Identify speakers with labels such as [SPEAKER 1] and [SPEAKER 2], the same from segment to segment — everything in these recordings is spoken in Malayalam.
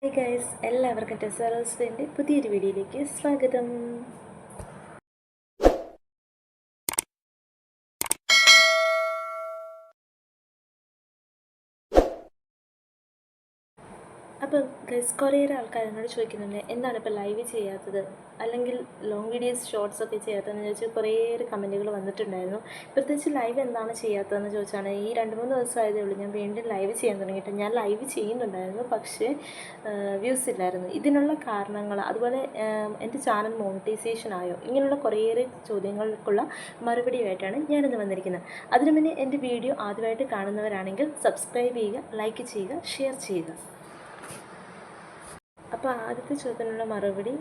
[SPEAKER 1] ഹേ ഗൈസ്, എല്ലാവർക്കും ടെസറോസിൻ്റെ പുതിയൊരു വീഡിയോയിലേക്ക് സ്വാഗതം. അപ്പം ഗൈസ്, കുറേയേറെ ആൾക്കാർ എന്നോട് ചോദിക്കുന്നുണ്ട് എന്താണ് ഇപ്പോൾ ലൈവ് ചെയ്യാത്തത്, അല്ലെങ്കിൽ ലോങ് വീഡിയോസ് ഷോർട്സ് ഒക്കെ ചെയ്യാത്തതെന്ന് ചോദിച്ചാൽ കുറേയേറെ കമൻറ്റുകൾ വന്നിട്ടുണ്ടായിരുന്നു. പ്രത്യേകിച്ച് ലൈവ് എന്താണ് ചെയ്യാത്തതെന്ന് ചോദിച്ചാണ്. ഈ 2-3 ദിവസമായതേ ഉള്ളൂ ഞാൻ വീണ്ടും ലൈവ് ചെയ്യാൻ തുടങ്ങിയിട്ട്. ഞാൻ ലൈവ് ചെയ്യുന്നുണ്ടായിരുന്നു, പക്ഷേ വ്യൂസ് ഇല്ലായിരുന്നു. ഇതിനുള്ള കാരണങ്ങൾ, അതുപോലെ എൻ്റെ ചാനൽ മോണിറ്റൈസേഷൻ ആയോ, ഇങ്ങനെയുള്ള കുറേയേറെ ചോദ്യങ്ങൾക്കുള്ള മറുപടിയുമായിട്ടാണ് ഞാനിന്ന് വന്നിരിക്കുന്നത്. അതിനു മുന്നേ എൻ്റെ വീഡിയോ ആദ്യമായിട്ട് കാണുന്നവരാണെങ്കിൽ സബ്സ്ക്രൈബ് ചെയ്യുക, ലൈക്ക് ചെയ്യുക, ഷെയർ ചെയ്യുക. അപ്പോൾ ആദ്യത്തെ ചോദ്യത്തിനുള്ള മറുപടി,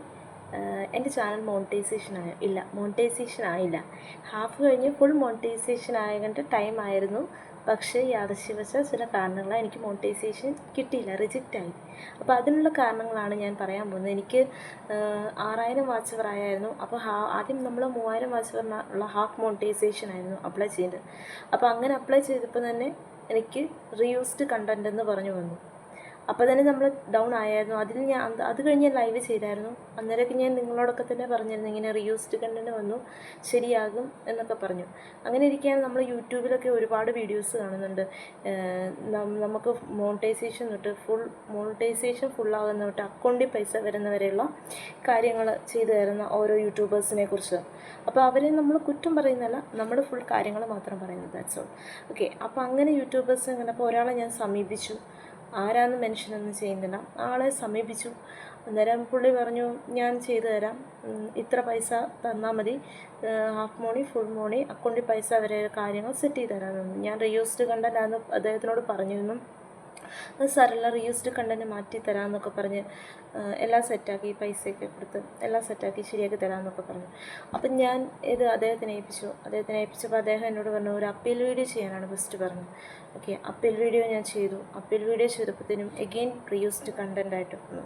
[SPEAKER 1] എൻ്റെ ചാനൽ മോണിറ്റൈസേഷൻ ആയോ? ഇല്ല, മോണിറ്റൈസേഷൻ ആയില്ല. ഹാഫ് കഴിഞ്ഞ് ഫുൾ മോണിറ്റൈസേഷൻ ആയതിൻ്റെ ടൈം ആയിരുന്നു. പക്ഷേ യാദൃശ്യവശാൽ ചില കാരണങ്ങളാൽ എനിക്ക് മോണിറ്റൈസേഷൻ കിട്ടിയില്ല, റിജക്റ്റായി. അപ്പോൾ അതിനുള്ള കാരണങ്ങളാണ് ഞാൻ പറയാൻ പോകുന്നത്. എനിക്ക് 6000 വാച്ച് അവർ ആയിരുന്നു. അപ്പോൾ ആദ്യം നമ്മൾ 3000 വാച്ച് അവറിനുള്ള ഹാഫ് മോണിറ്റൈസേഷൻ ആയിരുന്നു അപ്ലൈ ചെയ്തത്. അപ്പോൾ അങ്ങനെ അപ്ലൈ ചെയ്തപ്പോൾ തന്നെ എനിക്ക് റീയൂസ്ഡ് കണ്ടൻറ് എന്ന് പറഞ്ഞു വന്നു. അപ്പോൾ തന്നെ നമ്മൾ ഡൗൺ ആയായിരുന്നു. അതിൽ അത് കഴിഞ്ഞ് ഞാൻ ലൈവ് ചെയ്തായിരുന്നു. അന്നേരമൊക്കെ ഞാൻ നിങ്ങളോടൊക്കെ തന്നെ പറഞ്ഞിരുന്നു ഇങ്ങനെ റീയൂസ്ഡ് കണ്ടൻറ് വന്നു, ശരിയാകും എന്നൊക്കെ പറഞ്ഞു. അങ്ങനെ ഇരിക്കുകയാണ് നമ്മൾ യൂട്യൂബിലൊക്കെ ഒരുപാട് വീഡിയോസ് കാണുന്നുണ്ട്. നമുക്ക് മോണിറ്റൈസേഷൻ തൊട്ട് മോണിറ്റൈസേഷൻ ഫുള്ളാകുന്ന തൊട്ട് അക്കൗണ്ടിൽ പൈസ വരുന്നവരെയുള്ള കാര്യങ്ങൾ ചെയ്തു തരുന്ന ഓരോ യൂട്യൂബേഴ്സിനെ കുറിച്ച്. അപ്പോൾ അവരെ നമ്മൾ കുറ്റം പറയുന്നതല്ല, നമ്മൾ ഫുൾ കാര്യങ്ങൾ മാത്രം പറയുന്നത്. That's all. ഓക്കെ. അപ്പോൾ അങ്ങനെ യൂട്യൂബേഴ്സ് കണ്ടപ്പോൾ ഒരാളെ ഞാൻ സമീപിച്ചു. ആരാന്ന് മെൻഷനൊന്നും ചെയ്യുന്നില്ല. ആളെ സമീപിച്ചു. അന്നേരം പുള്ളി പറഞ്ഞു, ഞാൻ ചെയ്തു തരാം, ഇത്ര പൈസ തന്നാൽ മതി, ഹാഫ് മോണി ഫുൾ മോണി അക്കൗണ്ടിൽ പൈസ വരെ കാര്യങ്ങൾ സെറ്റ് ചെയ്ത് തരാമെന്ന്. ഞാൻ റീയൂസ്ഡ് കണ്ടൻറ്റാന്ന് അദ്ദേഹത്തിനോട് പറഞ്ഞിരുന്നു. സാറെല്ലാം റീയൂസ്ഡ് കണ്ടൻറ്റ് മാറ്റി തരാമെന്നൊക്കെ പറഞ്ഞ് എല്ലാം സെറ്റാക്കി, പൈസയൊക്കെ കൊടുത്ത് എല്ലാം സെറ്റാക്കി ശരിയാക്കി തരാമെന്നൊക്കെ പറഞ്ഞു. അപ്പം ഞാൻ അദ്ദേഹത്തിനെ ഏൽപ്പിച്ചപ്പോൾ അദ്ദേഹം എന്നോട് പറഞ്ഞു ഒരു അപ്പീൽ വീഡിയോ ചെയ്യാനാണ് ഫസ്റ്റ് പറഞ്ഞത്. ഓക്കെ, അപ്പീൽ വീഡിയോ ഞാൻ ചെയ്തു. അപ്പീൽ വീഡിയോ ചെയ്തപ്പോഴത്തേനും എഗെയിൻ റീയൂസ്ഡ് കണ്ടൻറ്റായിട്ട് വന്നു.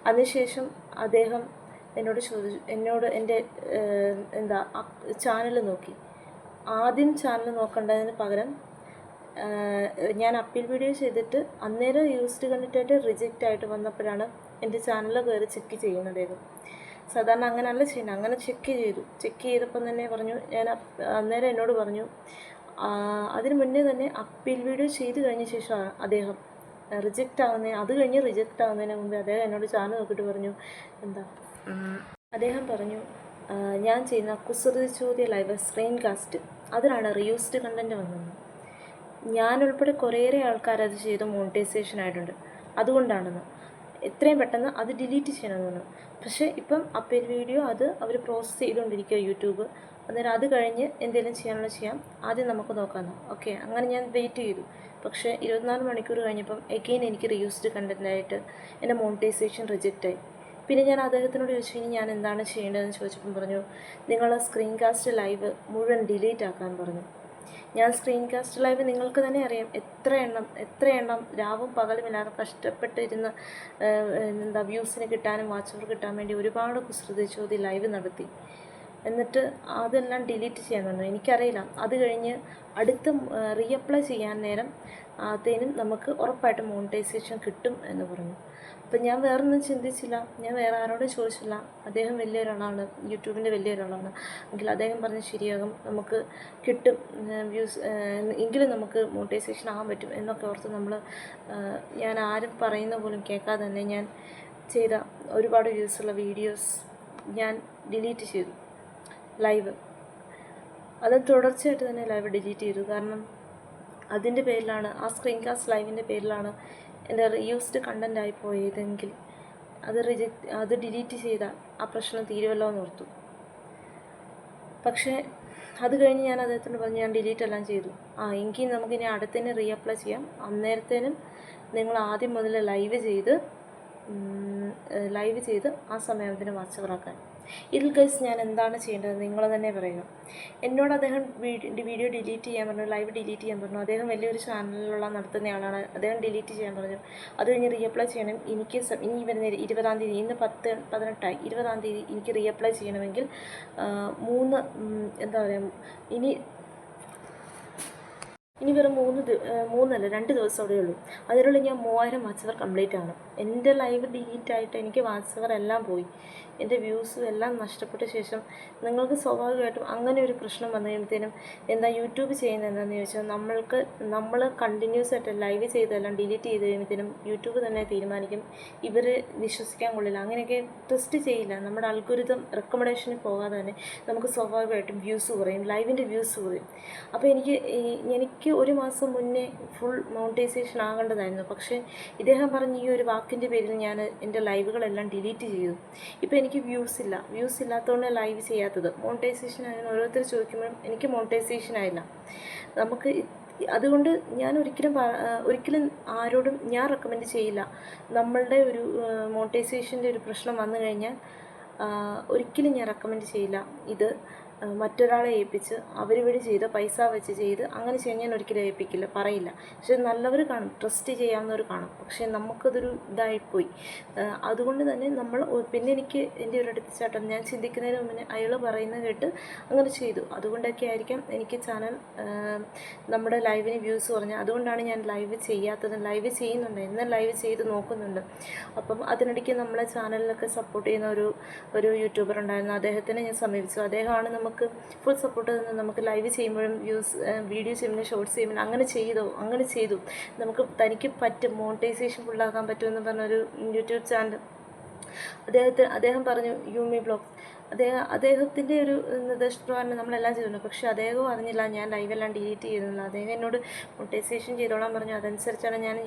[SPEAKER 1] അതിനുശേഷം അദ്ദേഹം എന്നോട് എൻ്റെ ചാനൽ നോക്കി. ആദ്യം ചാനൽ നോക്കേണ്ടതിന് പകരം ഞാൻ അപ്പീൽ വീഡിയോ ചെയ്തിട്ട് അന്നേരം യൂസ്ഡ് കണ്ടിട്ടായിട്ട് റിജക്റ്റ് ആയിട്ട് വന്നപ്പോഴാണ് എൻ്റെ ചാനൽ കയറി ചെക്ക് ചെയ്യുന്നതായിരുന്നു. സാധാരണ അങ്ങനെയല്ല ചെയ്യുന്നത്. അങ്ങനെ ചെക്ക് ചെയ്തപ്പം തന്നെ പറഞ്ഞു, ഞാൻ അന്നേരം എന്നോട് പറഞ്ഞു, അതിന് മുന്നേ തന്നെ അപ്പീൽ വീഡിയോ ചെയ്ത് കഴിഞ്ഞ ശേഷമാണ് അദ്ദേഹം അത് കഴിഞ്ഞ് റിജക്റ്റ് ആവുന്നതിന് മുമ്പേ അദ്ദേഹം എന്നോട് ചാനൽ നോക്കിയിട്ട് പറഞ്ഞു, അദ്ദേഹം പറഞ്ഞു, ഞാൻ ചെയ്യുന്ന കുസൃതി ചോദ്യ ലൈവ് സ്ക്രീൻ കാസ്റ്റ് അതിലാണ് റീയൂസ്ഡ് കണ്ടൻറ്റ് വന്നത്. ഞാനുൾപ്പെടെ കുറേയേറെ ആൾക്കാർ അത് ചെയ്ത് മോണിറ്റൈസേഷൻ ആയിട്ടുണ്ട്. അതുകൊണ്ടാണെന്ന് എത്രയും പെട്ടെന്ന് അത് ഡിലീറ്റ് ചെയ്യണമെന്ന് പറഞ്ഞു. പക്ഷേ ഇപ്പം അപ്പീൽ വീഡിയോ അത് അവർ പ്രോസസ്സ് ചെയ്തുകൊണ്ടിരിക്കുക യൂട്യൂബ്. അന്നേരം അത് കഴിഞ്ഞ് എന്തെങ്കിലും ചെയ്യാനുള്ള ചെയ്യാം, ആദ്യം നമുക്ക് നോക്കാമെന്ന്. ഓക്കെ, അങ്ങനെ ഞാൻ വെയിറ്റ് ചെയ്തു. പക്ഷേ 24 മണിക്കൂർ കഴിഞ്ഞപ്പം എഗെയിൻ എനിക്ക് റീയൂസ്ഡ് കണ്ടൻറ്റായിട്ട് എൻ്റെ മോണിറ്റൈസേഷൻ റിജക്റ്റായി. പിന്നെ ഞാൻ അദ്ദേഹത്തിനോട് ചോദിച്ചു, ഇനി ഞാൻ എന്താണ് ചെയ്യേണ്ടതെന്ന് ചോദിച്ചപ്പം പറഞ്ഞു, നിങ്ങൾ സ്ക്രീൻ കാസ്റ്റ് ലൈവ് മുഴുവൻ ഡിലീറ്റ് ആക്കാൻ പറഞ്ഞു. ഞാൻ സ്ക്രീൻ കാസ്റ്റ് ലൈവ് നിങ്ങൾക്ക് തന്നെ അറിയാം, എത്ര എണ്ണം രാവും പകലുമില്ലാതെ കഷ്ടപ്പെട്ടിരുന്ന് വ്യൂസിന് കിട്ടാനും വാച്ച് അവർ കിട്ടാൻ വേണ്ടി ഒരുപാട് കുസൃതി ചോദ്യം ലൈവ് നടത്തി. എന്നിട്ട് അതെല്ലാം ഡിലീറ്റ് ചെയ്യാൻ പറഞ്ഞു. എനിക്കറിയില്ല. അത് കഴിഞ്ഞ് അടുത്ത റീഅപ്ലൈ ചെയ്യാൻ നേരം അതിനും നമുക്ക് ഉറപ്പായിട്ടും മോണിറ്റൈസേഷൻ കിട്ടും എന്ന് പറഞ്ഞു. അപ്പം ഞാൻ വേറൊന്നും ചിന്തിച്ചില്ല, ഞാൻ വേറെ ആരോടും ചോദിച്ചില്ല. അദ്ദേഹം വലിയൊരാളാണ്, യൂട്യൂബിൻ്റെ വലിയൊരാളാണ്. എങ്കിൽ അദ്ദേഹം പറഞ്ഞ് ശരിയാകും, നമുക്ക് കിട്ടും വ്യൂസ്, എങ്കിലും നമുക്ക് മോണിറ്റൈസേഷൻ ആകാൻ പറ്റും എന്നൊക്കെ ഓർത്ത് ഞാൻ ആരും പറയുന്ന പോലും കേൾക്കാതെ തന്നെ ഞാൻ ചെയ്ത ഒരുപാട് വ്യൂസുള്ള വീഡിയോസ് ഞാൻ ഡിലീറ്റ് ചെയ്തു. ലൈവ് അത് തുടർച്ചയായിട്ട് തന്നെ ലൈവ് ഡിലീറ്റ് ചെയ്തു. കാരണം അതിൻ്റെ പേരിലാണ്, ആ സ്ക്രീൻ കാസ്റ്റ് ലൈവിൻ്റെ പേരിലാണ് എൻ്റെ റീയൂസ്ഡ് കണ്ടൻ്റ് ആയി പോയതെങ്കിൽ അത് ഡിലീറ്റ് ചെയ്താൽ ആ പ്രശ്നം തീരുമല്ലോ എന്ന് ഓർത്തു. പക്ഷേ അത് കഴിഞ്ഞ് ഞാൻ അദ്ദേഹത്തിന് പറഞ്ഞു, ഞാൻ ഡിലീറ്റ് എല്ലാം ചെയ്തു. എങ്കിൽ നമുക്കിനി അടുത്തതിന് റീഅപ്ലൈ ചെയ്യാം. അന്നേരത്തേനും നിങ്ങൾ ആദ്യം മുതൽ ലൈവ് ചെയ്ത് ആ സമയത്തിന് വാച്ച് അവറാക്കാൻ. ഇതിൽ ഗൈസ് ഞാൻ എന്താണ് ചെയ്യേണ്ടത് നിങ്ങൾ തന്നെ പറയുക. എന്നോട് അദ്ദേഹം വീഡിയോ ഡിലീറ്റ് ചെയ്യാൻ പറഞ്ഞു, ലൈവ് ഡിലീറ്റ് ചെയ്യാൻ പറഞ്ഞു. അദ്ദേഹം വലിയൊരു ചാനലിലുള്ള നടത്തുന്നയാളാണ്. അദ്ദേഹം ഡിലീറ്റ് ചെയ്യാൻ പറഞ്ഞു. അത് കഴിഞ്ഞ് റീഅപ്ലൈ ചെയ്യണം. ഇനി വരുന്ന 20-ാം തീയതി, ഇന്ന് 18-ആയി, 20-ാം തീയതി എനിക്ക് റീഅപ്ലൈ ചെയ്യണമെങ്കിൽ ഇനി ഇനി വെറും 2 ദിവസം അവിടെ ഉള്ളൂ. അതിനുള്ളിൽ ഞാൻ 3000 വാച്ച് അവർ കംപ്ലീറ്റ് ആണ്. എൻ്റെ ലൈവ് ഡിലീറ്റ് ആയിട്ട് എനിക്ക് വാച്ച് അവർ എല്ലാം പോയി, എൻ്റെ വ്യൂസും എല്ലാം നഷ്ടപ്പെട്ട ശേഷം നിങ്ങൾക്ക് സ്വാഭാവികമായിട്ടും അങ്ങനെ ഒരു പ്രശ്നം വന്നു കഴിയുമ്പോഴത്തേനും എന്താ യൂട്യൂബ് ചെയ്യുന്നത് എന്താണെന്ന് ചോദിച്ചാൽ, നമ്മൾ കണ്ടിന്യൂസ് ആയിട്ട് ലൈവ് ചെയ്തെല്ലാം ഡിലീറ്റ് ചെയ്ത് കഴിയുമ്പോഴത്തേനും യൂട്യൂബ് തന്നെ തീരുമാനിക്കും ഇവർ വിശ്വസിക്കാൻ കൊള്ളില്ല, അങ്ങനെയൊക്കെ ടെസ്റ്റ് ചെയ്യില്ല. നമ്മുടെ അൽഗോരിതം റെക്കമെൻഡേഷന് പോകാതെ തന്നെ നമുക്ക് സ്വാഭാവികമായിട്ടും വ്യൂസ് കുറയും, ലൈവിൻ്റെ വ്യൂസ് കുറയും. അപ്പോൾ എനിക്ക് 1 മാസം മുന്നേ ഫുൾ മോണിറ്റൈസേഷൻ ആകേണ്ടതായിരുന്നു. പക്ഷേ ഇദ്ദേഹം പറഞ്ഞ ഈ ഒരു വാക്കിൻ്റെ പേരിൽ ഞാൻ എൻ്റെ ലൈവുകളെല്ലാം ഡിലീറ്റ് ചെയ്തു. ഇപ്പോൾ എനിക്ക് വ്യൂസ് ഇല്ലാത്തതുകൊണ്ട് ലൈവ് ചെയ്യാത്തത്. മോണിറ്റൈസേഷൻ ആയിരുന്നു ഓരോരുത്തർ ചോദിക്കുമ്പോഴും എനിക്ക് മോണിറ്റൈസേഷൻ ആയില്ല. നമുക്ക് അതുകൊണ്ട് ഞാൻ ഒരിക്കലും ആരോടും ഞാൻ റെക്കമെൻഡ് ചെയ്യില്ല. നമ്മളുടെ ഒരു മോണിറ്റൈസേഷൻ്റെ ഒരു പ്രശ്നം വന്നു കഴിഞ്ഞാൽ ഒരിക്കലും ഞാൻ റെക്കമെൻഡ് ചെയ്യില്ല ഇത് മറ്റൊരാളെ ഏൽപ്പിച്ച് അവർ വഴി ചെയ്ത് പൈസ വെച്ച് ചെയ്ത് അങ്ങനെ ചെയ്യാൻ ഞാൻ ഒരിക്കലും ഏൽപ്പിക്കില്ല, പറയില്ല. പക്ഷെ നല്ലവർ കാണും, ട്രസ്റ്റ് ചെയ്യാവുന്നവർ കാണും. പക്ഷേ നമുക്കതൊരു ഇതായിപ്പോയി. അതുകൊണ്ട് തന്നെ പിന്നെ എനിക്ക് എൻ്റെ ഒരു എടുത്തുചാട്ടം ഞാൻ ചിന്തിക്കുന്നതിന് മുന്നേ അയാൾ പറയുന്നത് കേട്ട് അങ്ങനെ ചെയ്തു. അതുകൊണ്ടൊക്കെ ആയിരിക്കാം എനിക്ക് ചാനൽ നമ്മുടെ ലൈവിന് വ്യൂസ് കുറഞ്ഞത്. അതുകൊണ്ടാണ് ഞാൻ ലൈവ് ചെയ്യാത്തത്. ലൈവ് ചെയ്യുന്നുണ്ട്, എന്നും ലൈവ് ചെയ്ത് നോക്കുന്നുണ്ട്. അപ്പം അതിനിടയ്ക്ക് നമ്മളെ ചാനലിലൊക്കെ സപ്പോർട്ട് ചെയ്യുന്ന ഒരു യൂട്യൂബർ ഉണ്ടായിരുന്നു. അദ്ദേഹത്തിനെ ഞാൻ സമീപിച്ചു. അദ്ദേഹമാണ് നമുക്ക് ഫുൾ സപ്പോർട്ട് തന്ന് നമുക്ക് ലൈവ് ചെയ്യുമ്പോഴും വീഡിയോ ചെയ്യുമ്പോഴും ഷോർട്സ് ചെയ്യുമ്പോഴും അങ്ങനെ ചെയ്തു തനിക്ക് പറ്റും, മോണിറ്റൈസേഷൻ ഫുള്ളാക്കാൻ പറ്റുമെന്ന് പറഞ്ഞൊരു യൂട്യൂബ് ചാനൽ അദ്ദേഹം പറഞ്ഞു, യൂമി ബ്ലോഗ്. അദ്ദേഹത്തിൻ്റെ ഒരു നിർദ്ദേശപ്രകാരം നമ്മളെല്ലാം ചെയ്തിട്ടുണ്ട്. പക്ഷേ അദ്ദേഹവും അറിഞ്ഞില്ല ഞാൻ ലൈവെല്ലാം ഡിലീറ്റ് ചെയ്തില്ല. അദ്ദേഹം എന്നോട് മോണിറ്റൈസേഷൻ ചെയ്തോളാൻ പറഞ്ഞു. അതനുസരിച്ചാണ് ഞാൻ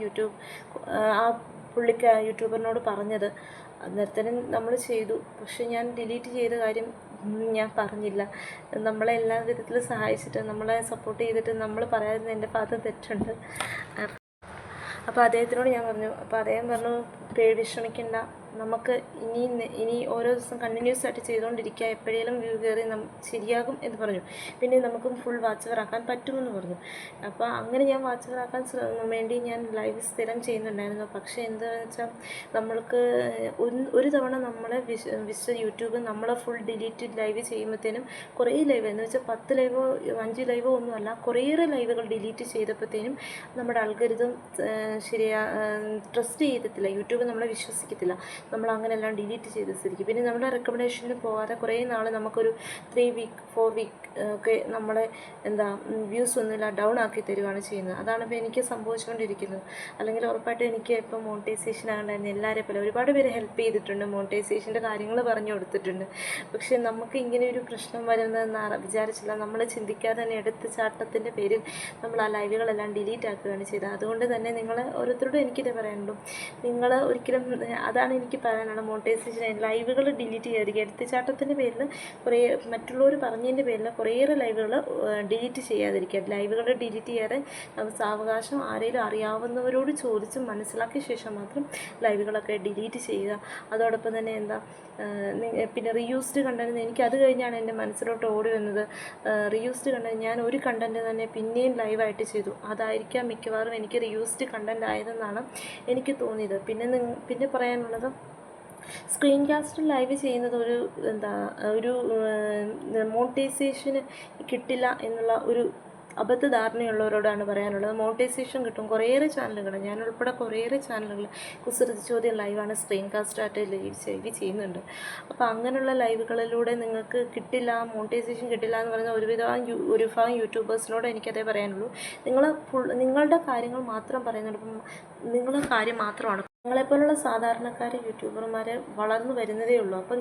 [SPEAKER 1] യൂട്യൂബറിനോട് പറഞ്ഞത്. അന്നേരത്തേനും നമ്മൾ ചെയ്തു. പക്ഷെ ഞാൻ ഡിലീറ്റ് ചെയ്ത കാര്യം ഞാൻ പറഞ്ഞില്ല. നമ്മളെ എല്ലാ വിധത്തിലും സഹായിച്ചിട്ട് നമ്മളെ സപ്പോർട്ട് ചെയ്തിട്ട് നമ്മൾ പറയാതിരുന്ന എൻ്റെ ഭാഗത്ത് തെറ്റുണ്ട്. അപ്പോൾ അദ്ദേഹത്തിനോട് ഞാൻ പറഞ്ഞു. അപ്പോൾ അദ്ദേഹം പറഞ്ഞു, വിഷമിക്കണ്ട, നമുക്ക് ഇനി ഓരോ ദിവസം കണ്ടിന്യൂസ് ആയിട്ട് ചെയ്തുകൊണ്ടിരിക്കുക, എപ്പോഴേലും വ്യൂ കയറി ശരിയാകും എന്ന് പറഞ്ഞു. പിന്നെ നമുക്കും ഫുൾ വാച്ച് അവർ ആക്കാൻ പറ്റുമെന്ന് പറഞ്ഞു. അപ്പോൾ അങ്ങനെ ഞാൻ വാച്ച് അവർ ആക്കാൻ വേണ്ടി ഞാൻ ലൈവ് സ്ഥിരം ചെയ്യുന്നുണ്ടായിരുന്നു. പക്ഷേ എന്താണെന്ന് വെച്ചാൽ നമ്മൾക്ക് ഒരു തവണ നമ്മളെ യൂട്യൂബ് നമ്മളെ ഫുൾ ഡിലീറ്റ് ലൈവ് ചെയ്യുമ്പോഴത്തേനും കുറേ ലൈവ് എന്ന് വെച്ചാൽ 10 ലൈവോ 5 ലൈവോ ഒന്നുമല്ല, കുറേയേറെ ലൈവുകൾ ഡിലീറ്റ് ചെയ്തപ്പോഴത്തേനും നമ്മുടെ അൽഗോരിതം ട്രസ്റ്റ് ചെയ്തിട്ടില്ല, യൂട്യൂബ് നമ്മളെ വിശ്വസിക്കത്തില്ല. നമ്മൾ അങ്ങനെയെല്ലാം ഡിലീറ്റ് ചെയ്ത് സ്ഥിതിക്ക് പിന്നെ നമ്മുടെ റെക്കമെൻഡേഷനിൽ പോകാതെ കുറേ നാൾ നമുക്കൊരു 3 വീക്ക് 4 വീക്ക് ഒക്കെ നമ്മളെ വ്യൂസ് ഒന്നുമില്ല ഡൗൺ ആക്കി തരുവാണ് ചെയ്യുന്നത്. അതാണ് ഇപ്പോൾ എനിക്ക് സംഭവിച്ചുകൊണ്ടിരിക്കുന്നത്. അല്ലെങ്കിൽ ഉറപ്പായിട്ടും എനിക്ക് ഇപ്പോൾ മോണിറ്റൈസേഷൻ ആകണ്ടായിരുന്നു. എല്ലാവരെ പോലെ ഒരുപാട് പേര് ഹെൽപ്പ് ചെയ്തിട്ടുണ്ട്, മോണിറ്റൈസേഷൻ്റെ കാര്യങ്ങൾ പറഞ്ഞു കൊടുത്തിട്ടുണ്ട്. പക്ഷേ നമുക്ക് ഇങ്ങനെ ഒരു പ്രശ്നം വരുന്നതെന്ന് വിചാരിച്ചില്ല. നമ്മൾ ചിന്തിക്കാതെ തന്നെ എടുത്തുചാട്ടത്തിൻ്റെ പേരിൽ നമ്മൾ ആ ലൈവുകളെല്ലാം ഡിലീറ്റ് ആക്കുകയാണ് ചെയ്തത്. അതുകൊണ്ട് തന്നെ നിങ്ങൾ ഓരോരുത്തരോടും എനിക്കിതേ പറയാനുള്ളൂ, നിങ്ങൾ ഒരിക്കലും അതാണ് എനിക്ക് പറയാനുള്ള മോണിറ്റൈസേഷൻ ലൈവുകൾ ഡിലീറ്റ് ചെയ്യാതിരിക്കുക. എടുത്തുചാട്ടത്തിൻ്റെ പേരിൽ മറ്റുള്ളവർ പറഞ്ഞതിൻ്റെ പേരിൽ കുറേയേറെ ലൈവുകൾ ഡിലീറ്റ് ചെയ്യാതിരിക്കുക. ലൈവുകൾ ഡിലീറ്റ് ചെയ്യാതെ നമുക്ക് സാവകാശം ആരെങ്കിലും അറിയാവുന്നവരോട് ചോദിച്ച് മനസ്സിലാക്കിയ ശേഷം മാത്രം ലൈവുകളൊക്കെ ഡിലീറ്റ് ചെയ്യുക. അതോടൊപ്പം തന്നെ പിന്നെ റീയൂസ്ഡ് കണ്ടൻറ്റ് എനിക്കത് കഴിഞ്ഞാണ് എൻ്റെ മനസ്സിലോട്ട് ഓടി വന്നത്. റീയൂസ്ഡ് കണ്ടൻറ്റ് ഞാൻ ഒരു കണ്ടൻറ്റ് തന്നെ പിന്നെയും ലൈവായിട്ട് ചെയ്തു. അതായിരിക്കാം മിക്കവാറും എനിക്ക് റീയൂസ്ഡ് കണ്ടൻറ്റ് ആയതെന്നാണ് എനിക്ക് തോന്നിയത്. പിന്നെ പറയാനുള്ളത്, സ്ക്രീൻ കാസ്റ്റ് ലൈവ് ചെയ്യുന്നത് ഒരു മോണിറ്റൈസേഷന് കിട്ടില്ല എന്നുള്ള ഒരു അബദ്ധധാരണയുള്ളവരോടാണ് പറയാനുള്ളത്. മോണിറ്റൈസേഷൻ കിട്ടും. കുറേയേറെ ചാനലുകൾ, ഞാൻ ഉൾപ്പെടെ കുറേയേറെ ചാനലുകൾ കുസൃതി ചോദ്യം ലൈവാണ് സ്ക്രീൻ കാസ്റ്റായിട്ട് ലൈവ് ചെയ്യുന്നുണ്ട്. അപ്പോൾ അങ്ങനെയുള്ള ലൈവുകളിലൂടെ നിങ്ങൾക്ക് കിട്ടില്ല, മോണിറ്റൈസേഷൻ കിട്ടില്ല എന്ന് പറയുന്ന ഒരു ഭാഗം യൂട്യൂബേഴ്സിനോട് എനിക്കതേ പറയാനുള്ളൂ. നിങ്ങളുടെ കാര്യങ്ങൾ മാത്രം പറയുന്നുണ്ട്. അപ്പം നിങ്ങളുടെ കാര്യം മാത്രമാണ്. നിങ്ങളെപ്പോലുള്ള സാധാരണക്കാർ യൂട്യൂബർമാർ വളർന്നു വരുന്നതേ ഉള്ളൂ. അപ്പം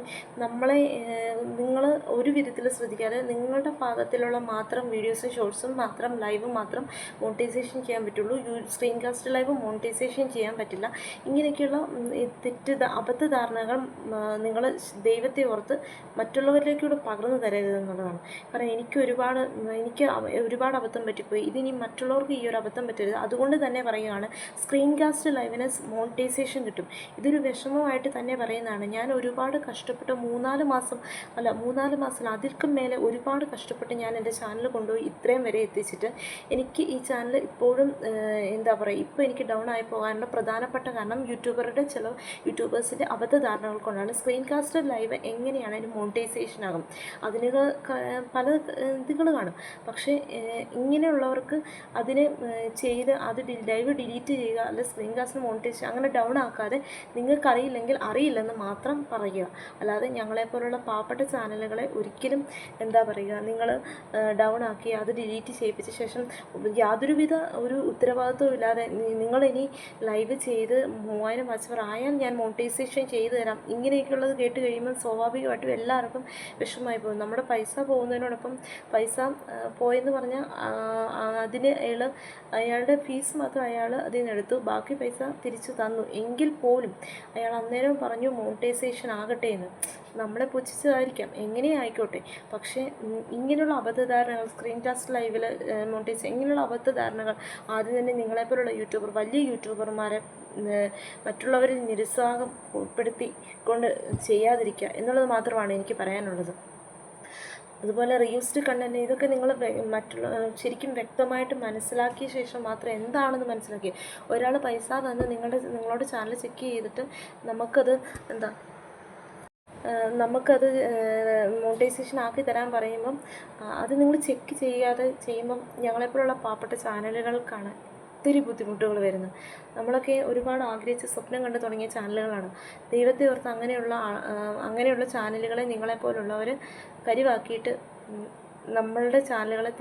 [SPEAKER 1] നിങ്ങൾ ഒരു വിധത്തിൽ ശ്രദ്ധിക്കാതെ നിങ്ങളുടെ ഭാഗത്തിലുള്ള മാത്രം വീഡിയോസും ഷോർട്സും മാത്രം ലൈവ് മാത്രം മോണിറ്റൈസേഷൻ ചെയ്യാൻ പറ്റുള്ളൂ. സ്ക്രീൻ കാസ്റ്റ് ലൈവ് മോണിറ്റൈസേഷൻ ചെയ്യാൻ പറ്റില്ല. ഇങ്ങനെയൊക്കെയുള്ള അബദ്ധധാരണകൾ നിങ്ങൾ ദൈവത്തെ ഓർത്ത് മറ്റുള്ളവരിലേക്കൂടെ പകർന്നു തരരുതെന്നുള്ളതാണ്. കാരണം എനിക്ക് ഒരുപാട് അബദ്ധം പറ്റിപ്പോയി. ഇതിനി മറ്റുള്ളവർക്ക് ഈ ഒരു അബദ്ധം പറ്റരുത്. അതുകൊണ്ട് തന്നെ പറയുകയാണ്, സ്ക്രീൻ കാസ്റ്റ് ലൈവിന് മോണിറ്റൈസേഷൻ മോണിറ്റൈസേഷൻ കിട്ടും. ഇതൊരു വിഷമമായിട്ട് തന്നെ പറയുന്നതാണ്. ഞാൻ ഒരുപാട് കഷ്ടപ്പെട്ട് 3-4 മാസം അതിൽക്കും മേലെ ഒരുപാട് കഷ്ടപ്പെട്ട് ഞാൻ എൻ്റെ ചാനൽ കൊണ്ടുപോയി ഇത്രയും വരെ എത്തിച്ചിട്ട് എനിക്ക് ഈ ചാനൽ ഇപ്പോഴും എന്താ പറയുക, ഇപ്പോൾ എനിക്ക് ഡൗൺ ആയി പോകാനുള്ള പ്രധാനപ്പെട്ട കാരണം യൂട്യൂബേഴ്സിൻ്റെ അബദ്ധധാരണകൾ കൊണ്ടാണ്. സ്ക്രീൻ കാസ്റ്റർ ലൈവ് എങ്ങനെയാണ് അതിന് മോണിറ്റൈസേഷൻ ആകും, അതിന് പല ഇതുകൾ കാണും. പക്ഷേ ഇങ്ങനെയുള്ളവർക്ക് അതിന് ചെയ്ത് അത് ലൈവ് ഡിലീറ്റ് ചെയ്യുക, അല്ലെങ്കിൽ സ്ക്രീൻ കാസ്റ്റർ മോണിറ്റൈസേഷൻ അങ്ങനെ ഡൗൺ ആക്കാതെ നിങ്ങൾക്കറിയില്ലെങ്കിൽ അറിയില്ലെന്ന് മാത്രം പറയുക. അല്ലാതെ ഞങ്ങളെപ്പോലുള്ള പാവപ്പെട്ട ചാനലുകളെ ഒരിക്കലും എന്താ പറയുക, നിങ്ങൾ ഡൗൺ ആക്കി അത് ഡിലീറ്റ് ചെയ്യിപ്പിച്ച ശേഷം യാതൊരുവിധ ഒരു ഉത്തരവാദിത്വം ഇല്ലാതെ നിങ്ങളിനി ലൈവ് ചെയ്ത് 3000 വാച്ച് അവർ ആയാൽ ഞാൻ മോണിറ്റൈസേഷൻ ചെയ്തു തരാം, ഇങ്ങനെയൊക്കെയുള്ളത് കേട്ട് കഴിയുമ്പോൾ സ്വാഭാവികമായിട്ടും എല്ലാവർക്കും വിഷമമായി പോകും. നമ്മുടെ പൈസ പോകുന്നതിനോടൊപ്പം പൈസ പോയെന്ന് പറഞ്ഞാൽ അതിന് അയാളുടെ ഫീസ് മാത്രം അയാൾ അതിൽ നിന്നെടുത്തു, ബാക്കി പൈസ തിരിച്ചു തന്നു എങ്കിൽ പോലും അയാൾ അന്നേരം പറഞ്ഞു മോണിറ്റൈസേഷൻ ആകട്ടെ എന്ന്. നമ്മളെ പുച്ഛിച്ചതായിരിക്കാം, എങ്ങനെ ആയിക്കോട്ടെ. പക്ഷേ ഇങ്ങനെയുള്ള അബദ്ധധാരണകൾ, സ്ക്രീൻ കാസ്റ്റ് ലൈവിൽ മോണിറ്റൈസേഷൻ, ഇങ്ങനെയുള്ള അബദ്ധധാരണകൾ ആദ്യം തന്നെ നിങ്ങളെപ്പോലുള്ള വലിയ യൂട്യൂബർമാരെ മറ്റുള്ളവരിൽ നിരുത്സാഹം ഉൾപ്പെടുത്തിക്കൊണ്ട് ചെയ്യാതിരിക്കുക എന്നുള്ളത് മാത്രമാണ് എനിക്ക് പറയാനുള്ളത്. അതുപോലെ റീയൂസ്ഡ് കണ്ടൻറ്റ് ഇതൊക്കെ നിങ്ങൾ ശരിക്കും വ്യക്തമായിട്ട് മനസ്സിലാക്കിയ ശേഷം മാത്രം എന്താണെന്ന് മനസ്സിലാക്കി. ഒരാൾ പൈസ തന്ന് നിങ്ങളോട് ചാനൽ ചെക്ക് ചെയ്തിട്ട് നമുക്കത് മോണിറ്റൈസേഷൻ ആക്കി തരാൻ പറയുമ്പം അത് നിങ്ങൾ ചെക്ക് ചെയ്യാതെ ചെയ്യുമ്പം ഞങ്ങളെപ്പോലുള്ള പാവപ്പെട്ട ചാനലുകൾക്കാണ് ഒത്തിരി ബുദ്ധിമുട്ടുകൾ വരുന്നത്. നമ്മളൊക്കെ ഒരുപാട് ആഗ്രഹിച്ച് സ്വപ്നം കണ്ടു തുടങ്ങിയ ചാനലുകളാണ്. ദൈവത്തെ ഓർത്ത് അങ്ങനെയുള്ള ചാനലുകളെ നിങ്ങളെപ്പോലുള്ളവർ കരിവാക്കിയിട്ട് നമ്മളുടെ ചാനലുകളെ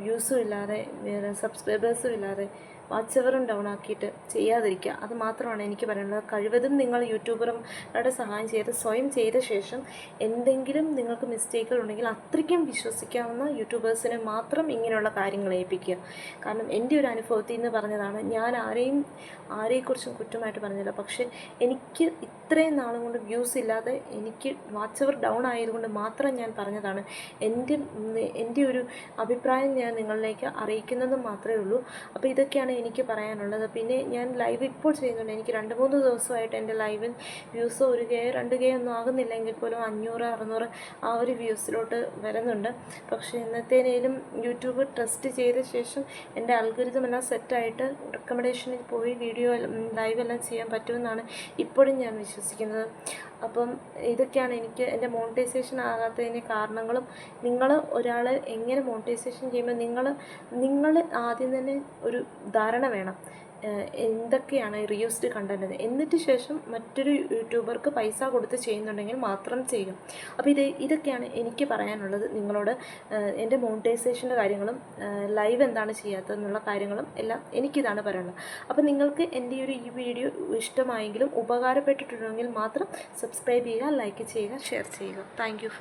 [SPEAKER 1] വ്യൂസും ഇല്ലാതെ സബ്സ്ക്രൈബേഴ്സും ഇല്ലാതെ വാച്ച് അവറും ഡൗൺ ആക്കിയിട്ട് ചെയ്യാതിരിക്കുക. അത് മാത്രമാണ് എനിക്ക് പറയാനുള്ളത്. കഴിവതും നിങ്ങൾ യൂട്യൂബറുടെ സഹായം ചെയ്ത് സ്വയം ചെയ്ത ശേഷം എന്തെങ്കിലും നിങ്ങൾക്ക് മിസ്റ്റേക്കുകൾ ഉണ്ടെങ്കിൽ അത്രയ്ക്കും വിശ്വസിക്കാവുന്ന യൂട്യൂബേഴ്സിനെ മാത്രം ഇങ്ങനെയുള്ള കാര്യങ്ങൾ ഏൽപ്പിക്കുക. കാരണം എൻ്റെ ഒരു അനുഭവത്തിൽ നിന്ന് പറഞ്ഞതാണ്. ഞാൻ ആരെക്കുറിച്ചും കുറ്റമായിട്ട് പറഞ്ഞില്ല. പക്ഷേ എനിക്ക് ഇത്രയും നാളും കൊണ്ട് വ്യൂസ് ഇല്ലാതെ എനിക്ക് വാച്ച് അവർ ഡൗൺ ആയതുകൊണ്ട് മാത്രം ഞാൻ പറഞ്ഞതാണ്. എൻ്റെ ഒരു അഭിപ്രായം ഞാൻ നിങ്ങളിലേക്ക് അറിയിക്കുന്നത് മാത്രമേ ഉള്ളൂ. അപ്പോൾ ഇതൊക്കെയാണ് എനിക്ക് പറയാനുള്ളത്. പിന്നെ ഞാൻ ലൈവ് ഇപ്പോൾ ചെയ്യുന്നുണ്ട്. എനിക്ക് 2-3 ദിവസമായിട്ട് എൻ്റെ ലൈവിൽ വ്യൂസ് 1K 2K ഒന്നും ആകുന്നില്ലെങ്കിൽ പോലും 500-600 ആ ഒരു വ്യൂസിലോട്ട് വരുന്നുണ്ട്. പക്ഷേ എന്നത്തേനേലും യൂട്യൂബ് ടെസ്റ്റ് ചെയ്ത ശേഷം എൻ്റെ അൽഗോരിതം എല്ലാം സെറ്റായിട്ട് റെക്കമെൻഡേഷനിൽ പോയി ലൈവ് എല്ലാം ചെയ്യാൻ പറ്റുമെന്നാണ് ഇപ്പോഴും ഞാൻ വിശ്വസിക്കുന്നത്. അപ്പം ഇതൊക്കെയാണ് എനിക്ക് എൻ്റെ മോണിറ്റൈസേഷൻ ആകാത്തതിന് കാരണങ്ങളും. നിങ്ങൾ ഒരാളെ എങ്ങനെ മോണിറ്റൈസേഷൻ ചെയ്യുമ്പോൾ നിങ്ങൾ ആദ്യം തന്നെ ഒരു ധാരണ വേണം എന്തൊക്കെയാണ് റീയൂസ്ഡ് കണ്ടൻറ്റ്, എന്നിട്ട് ശേഷം മറ്റൊരു യൂട്യൂബർക്ക് പൈസ കൊടുത്ത് ചെയ്യുന്നുണ്ടെങ്കിൽ മാത്രം ചെയ്യും. അപ്പോൾ ഇതൊക്കെയാണ് എനിക്ക് പറയാനുള്ളത് നിങ്ങളോട്. എൻ്റെ മോണിറ്റൈസേഷൻ്റെ കാര്യങ്ങളും ലൈവ് എന്താണ് ചെയ്യാത്തതെന്നുള്ള കാര്യങ്ങളും എല്ലാം എനിക്കിതാണ് പറയാനുള്ളത്. അപ്പോൾ നിങ്ങൾക്ക് എൻ്റെ ഈ വീഡിയോ ഇഷ്ടമായെങ്കിലും ഉപകാരപ്പെട്ടിട്ടുണ്ടെങ്കിൽ മാത്രം സബ്സ്ക്രൈബ് ചെയ്യുക, ലൈക്ക് ചെയ്യുക, ഷെയർ ചെയ്യുക. Thank you.